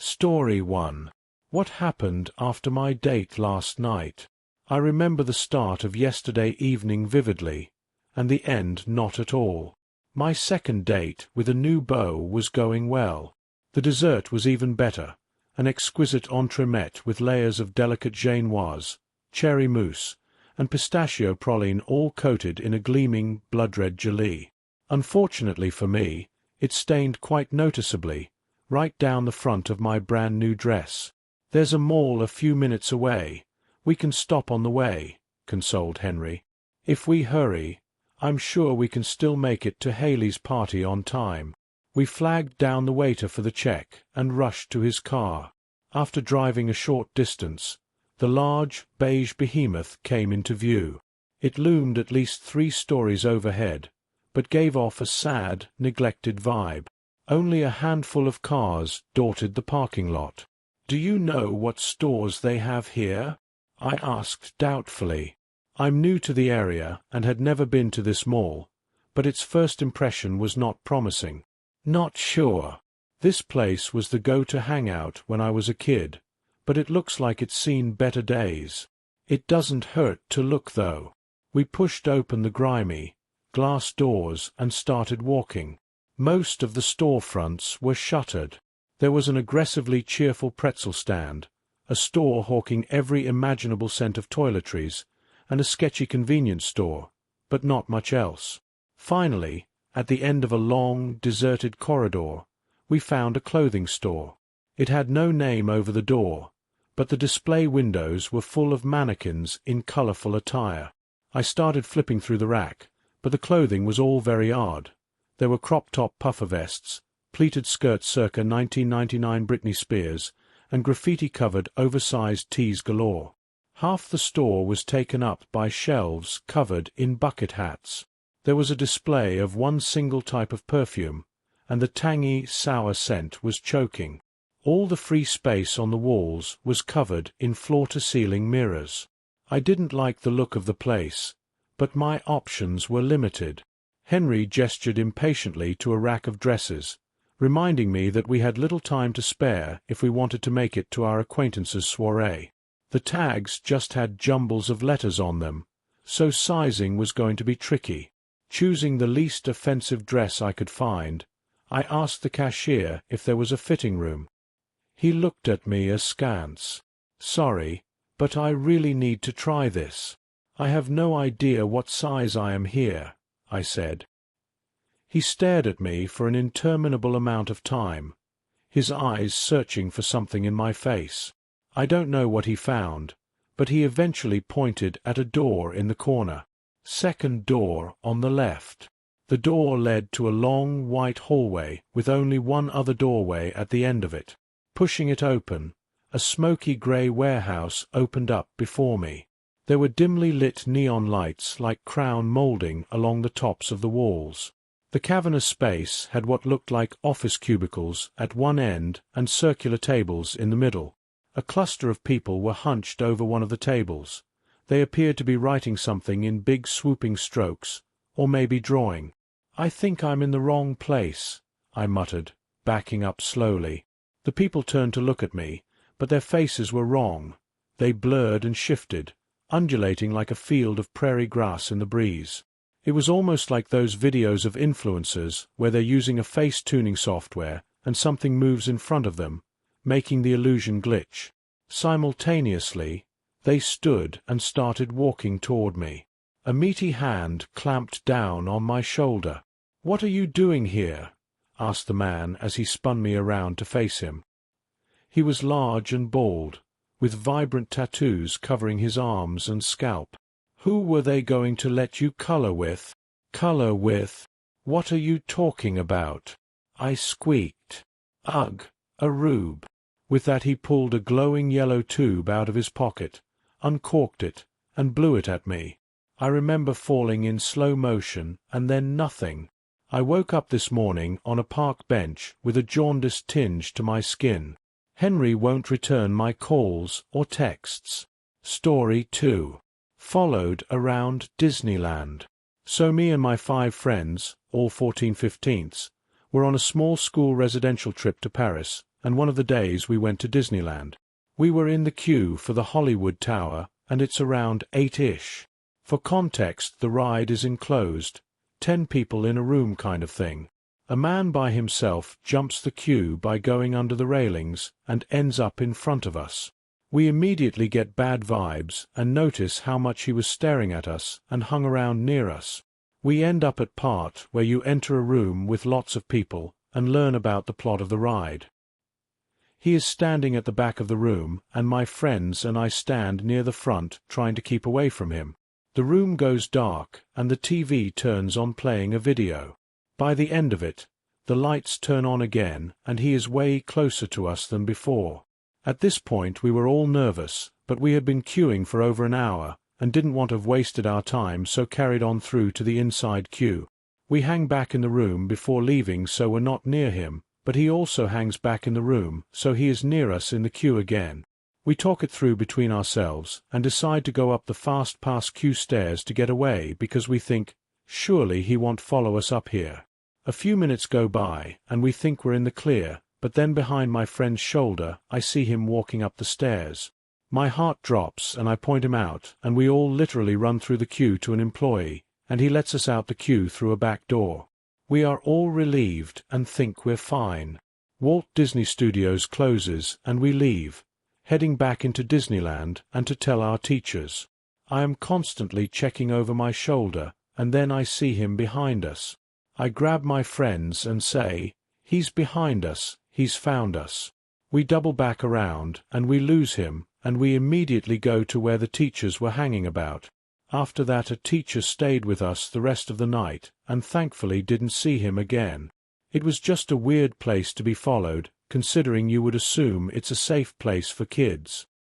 Story 1. What happened after my date last night? I remember the start of yesterday evening vividly, and the end not at all. My second date with a new beau was going well. The dessert was even better, an exquisite entremet with layers of delicate genoise, cherry mousse, and pistachio praline all coated in a gleaming, blood-red gelée. Unfortunately for me, it stained quite noticeably, right down the front of my brand-new dress. "There's a mall a few minutes away. We can stop on the way," consoled Henry. "If we hurry, I'm sure we can still make it to Haley's party on time." We flagged down the waiter for the check and rushed to his car. After driving a short distance, the large, beige behemoth came into view. It loomed at least 3 stories overhead, but gave off a sad, neglected vibe. Only a handful of cars dotted the parking lot. "Do you know what stores they have here?" I asked doubtfully. I'm new to the area and had never been to this mall, but its first impression was not promising. "Not sure. This place was the go-to hangout when I was a kid, but it looks like it's seen better days. It doesn't hurt to look, though." We pushed open the grimy, glass doors and started walking. Most of the storefronts were shuttered. There was an aggressively cheerful pretzel stand, a store hawking every imaginable scent of toiletries, and a sketchy convenience store, but not much else. Finally, at the end of a long, deserted corridor, we found a clothing store. It had no name over the door, but the display windows were full of mannequins in colorful attire. I started flipping through the rack, but the clothing was all very odd. There were crop-top puffer vests, pleated skirts circa 1999 Britney Spears, and graffiti-covered oversized tees galore. Half the store was taken up by shelves covered in bucket hats. There was a display of one single type of perfume, and the tangy, sour scent was choking. All the free space on the walls was covered in floor-to-ceiling mirrors. I didn't like the look of the place, but my options were limited. Henry gestured impatiently to a rack of dresses, reminding me that we had little time to spare if we wanted to make it to our acquaintance's soirée. The tags just had jumbles of letters on them, so sizing was going to be tricky. Choosing the least offensive dress I could find, I asked the cashier if there was a fitting room. He looked at me askance. "Sorry, but I really need to try this. I have no idea what size I am here," I said. He stared at me for an interminable amount of time, his eyes searching for something in my face. I don't know what he found, but he eventually pointed at a door in the corner. "Second door on the left." The door led to a long, white hallway with only one other doorway at the end of it. Pushing it open, a smoky grey warehouse opened up before me. There were dimly lit neon lights like crown moulding along the tops of the walls. The cavernous space had what looked like office cubicles at one end and circular tables in the middle. A cluster of people were hunched over one of the tables. They appeared to be writing something in big swooping strokes, or maybe drawing. "I think I'm in the wrong place," I muttered, backing up slowly. The people turned to look at me, but their faces were wrong. They blurred and shifted, undulating like a field of prairie grass in the breeze. It was almost like those videos of influencers where they're using a face-tuning software and something moves in front of them, making the illusion glitch. Simultaneously, they stood and started walking toward me. A meaty hand clamped down on my shoulder. "What are you doing here?" asked the man as he spun me around to face him. He was large and bald, with vibrant tattoos covering his arms and scalp. "Who were they going to let you color with?" "Color with? What are you talking about?" I squeaked. "Ugh, a rube." With that he pulled a glowing yellow tube out of his pocket, uncorked it, and blew it at me. I remember falling in slow motion and then nothing. I woke up this morning on a park bench with a jaundiced tinge to my skin. Henry won't return my calls or texts. Story 2. Followed around Disneyland. So me and my 5 friends, all 14/15ths, were on a small school residential trip to Paris, and one of the days we went to Disneyland. We were in the queue for the Hollywood Tower, and it's around 8-ish. For context, the ride is enclosed, 10 people in a room kind of thing. A man by himself jumps the queue by going under the railings and ends up in front of us. We immediately get bad vibes and notice how much he was staring at us and hung around near us. We end up at part where you enter a room with lots of people and learn about the plot of the ride. He is standing at the back of the room, and my friends and I stand near the front trying to keep away from him. The room goes dark, and the TV turns on playing a video. By the end of it, the lights turn on again, and he is way closer to us than before. At this point we were all nervous, but we had been queuing for over an hour, and didn't want to have wasted our time, so carried on through to the inside queue. We hang back in the room before leaving, so we're not near him, but he also hangs back in the room, so he is near us in the queue again. We talk it through between ourselves, and decide to go up the fast-pass queue stairs to get away because we think, surely he won't follow us up here. A few minutes go by, and we think we're in the clear, but then behind my friend's shoulder I see him walking up the stairs. My heart drops, and I point him out, and we all literally run through the queue to an employee, and he lets us out the queue through a back door. We are all relieved and think we're fine. Walt Disney Studios closes, and we leave, heading back into Disneyland and to tell our teachers. I am constantly checking over my shoulder, and then I see him behind us. I grab my friends and say, "He's behind us, he's found us." We double back around, and we lose him, and we immediately go to where the teachers were hanging about. After that, a teacher stayed with us the rest of the night, and thankfully didn't see him again. It was just a weird place to be followed, considering you would assume it's a safe place for kids.